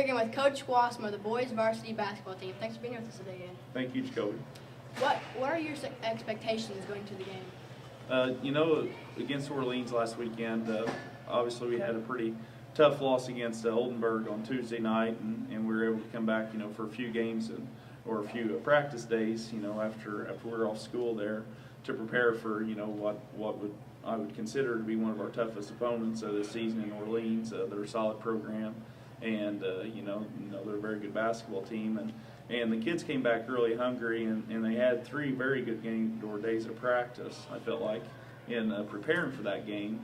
here again with Coach Bossman of the boys varsity basketball team. Thanks for being here with us today, again. Thank you, Jacoby. What are your expectations going to the game? You know, against Orleans last weekend, obviously we had a pretty tough loss against Oldenburg on Tuesday night, and we were able to come back, you know, for a few games or a few practice days, you know, after we were off school there to prepare for, you know, what I would consider to be one of our toughest opponents this season in Orleans. They're a solid program, and you know they're a very good basketball team, and the kids came back really hungry, and they had 3 very good game or days of practice, I felt like, in preparing for that game.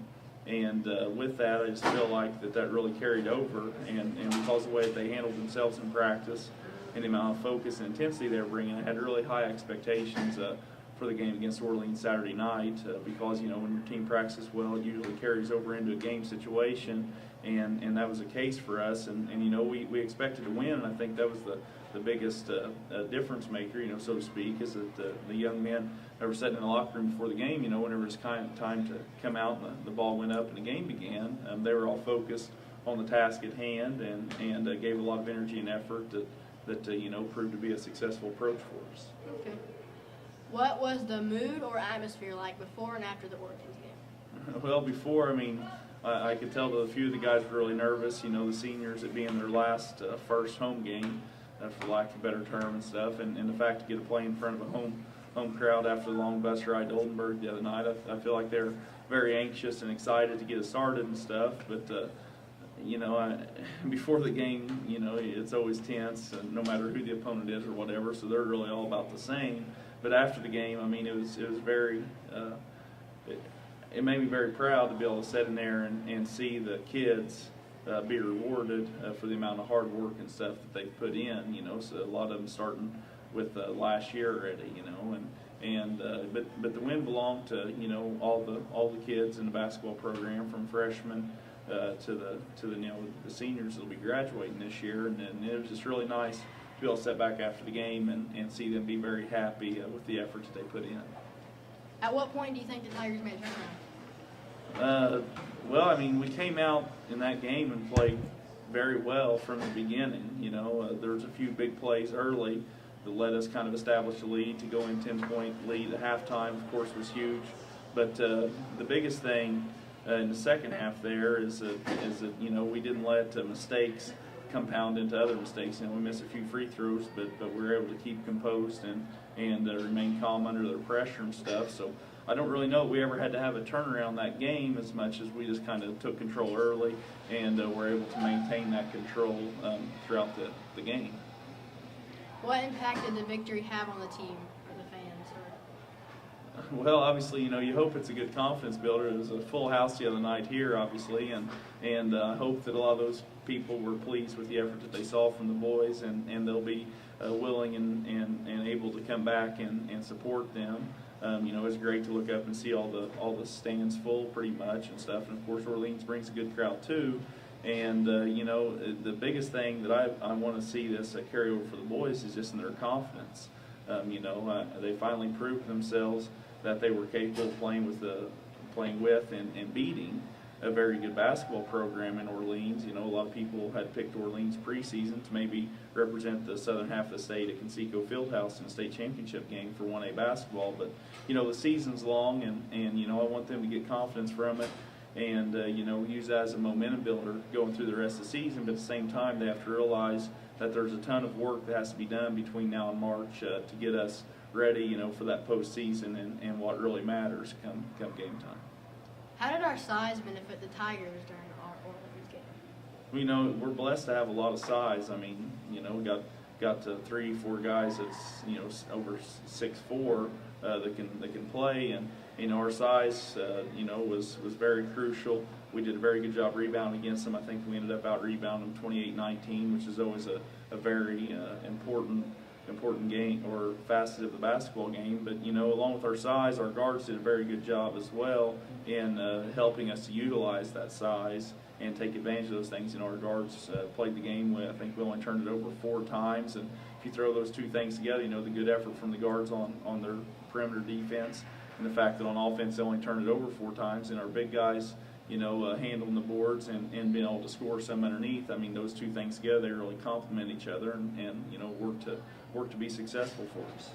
And with that, I just feel like that really carried over, and because of the way that they handled themselves in practice and the amount of focus and intensity they were bringing, I had really high expectations for the game against Orleans Saturday night, because, you know, when your team practices well, it usually carries over into a game situation, and that was the case for us, and you know, we expected to win, and I think that was the biggest difference maker, you know, so to speak, is that the young men that were sitting in the locker room before the game, you know, whenever it was time to come out and the ball went up and the game began, they were all focused on the task at hand, and gave a lot of energy and effort that you know, proved to be a successful approach for us. Okay. What was the mood or atmosphere like before and after the Orleans game? Well, before, I mean, I could tell that a few of the guys were really nervous, you know, the seniors, it being their last first home game, for lack of a better term and stuff, and the fact to get to play in front of a home crowd after the long bus ride to Oldenburg the other night, I feel like they're very anxious and excited to get us started and stuff, but you know, before the game, you know, it's always tense, no matter who the opponent is or whatever, so they're really all about the same. But after the game, I mean, it was very, it made me very proud to be able to sit in there and see the kids be rewarded for the amount of hard work and stuff that they put in, you know, so a lot of them starting with last year already, you know, but the win belonged to, you know, all the kids in the basketball program, from freshmen to the you know, the seniors that'll be graduating this year, and it was just really nice to be able to sit back after the game and see them be very happy with the efforts that they put in. At what point do you think the Tigers made a turnaround? Well, I mean, we came out in that game and played very well from the beginning. You know, there was a few big plays early that let us kind of establish a lead. To go in 10-point lead at halftime, of course, was huge. But the biggest thing in the second half there is that you know, we didn't let mistakes compound into other mistakes. You know, we missed a few free throws, but we were able to keep composed and remain calm under their pressure and stuff. So I don't really know if we ever had to have a turnaround that game, as much as we just kind of took control early and were able to maintain that control throughout the game. What impact did the victory have on the team or the fans? Well, obviously, you know, you hope it's a good confidence builder. It was a full house the other night here, obviously, and I hope that a lot of those people were pleased with the effort that they saw from the boys, and they'll be willing and able to come back and support them. You know, it's great to look up and see all the stands full pretty much and stuff, and of course Orleans brings a good crowd too. And you know, the biggest thing that I want to see this carry over for the boys is just in their confidence. You know, they finally proved themselves that they were capable of playing with and beating a very good basketball program in Orleans. You know, a lot of people had picked Orleans preseason to maybe represent the southern half of the state at Conseco Fieldhouse in a state championship game for 1A basketball. But, you know, the season's long, and you know, I want them to get confidence from it and, you know, use that as a momentum builder going through the rest of the season. But at the same time, they have to realize that there's a ton of work that has to be done between now and March to get us ready, you know, for that postseason and what really matters come game time. How did our size benefit the Tigers during our Orleans game? You know, we're blessed to have a lot of size. I mean, you know, we got 3-4 guys that's, you know, over 6'4" that can play, and you know, our size you know, was very crucial. We did a very good job rebounding against them. I think we ended up out rebounding them 28-19, which is always a very important game or facet of the basketball game. But you know, along with our size, our guards did a very good job as well in helping us to utilize that size and take advantage of those things. You know, our guards played the game with, I think we only turned it over 4 times, and if you throw those two things together, you know, the good effort from the guards on their perimeter defense, and the fact that on offense they only turned it over 4 times, and our big guys, handling the boards and being able to score some underneath. I mean, those two things together, they really complement each other and work to be successful for us.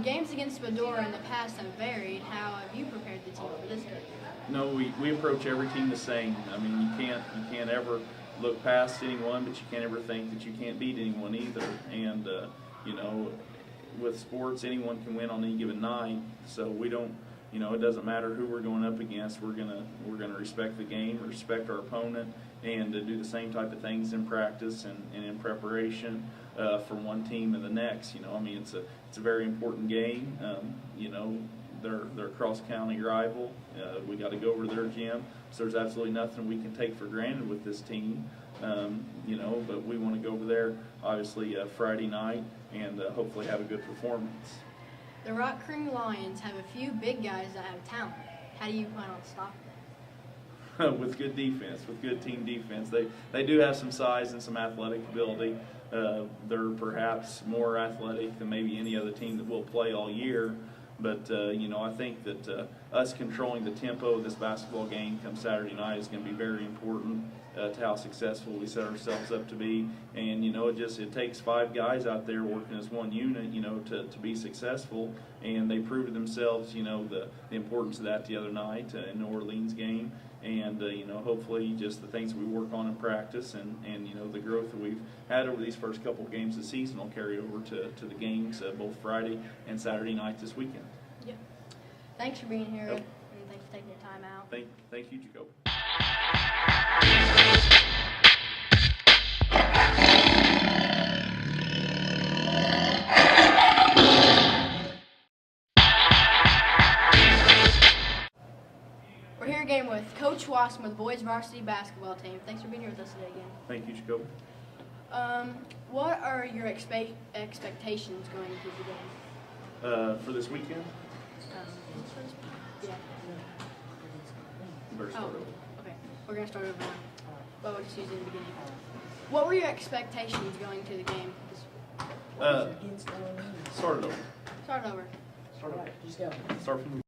Games against Medora in the past have varied. How have you prepared the team for this game? No, we approach every team the same. I mean, you can't ever look past anyone, but you can't ever think that you can't beat anyone either. And with sports, anyone can win on any given night. So we don't, it doesn't matter who we're going up against. We're gonna respect the game, respect our opponent, and do the same type of things in practice and in preparation from one team and the next. I mean, it's a very important game. They're a cross-county rival. We got to go over to their gym, so there's absolutely nothing we can take for granted with this team. But we want to go over there, obviously, Friday night and hopefully have a good performance. The Rock Creek Lions have a few big guys that have talent. How do you plan on stopping them? With good defense, with good team defense. They do have some size and some athletic ability. They're perhaps more athletic than maybe any other team that will play all year. But, I think that us controlling the tempo of this basketball game come Saturday night is going to be very important to how successful we set ourselves up to be. And, it takes 5 guys out there working as one unit, to be successful. And they proved themselves, the importance of that the other night in the New Orleans game. And, hopefully just the things we work on in practice and the growth that we've had over these first couple of games of the season will carry over to the games both Friday and Saturday night this weekend. Yeah. Thanks for being here, Yep. and thanks for taking your time out. Thank you, Jacob. We're here again with Coach Bossman with the boys varsity basketball team. Thanks for being here with us today again. Thank you, Jacob. What are your expectations going into the game? For this weekend? Yeah. You better start over. Okay. We're going to start over now. Well, we'll just use it in the beginning. What were your expectations going to the game? Start it over. Start over. Start from the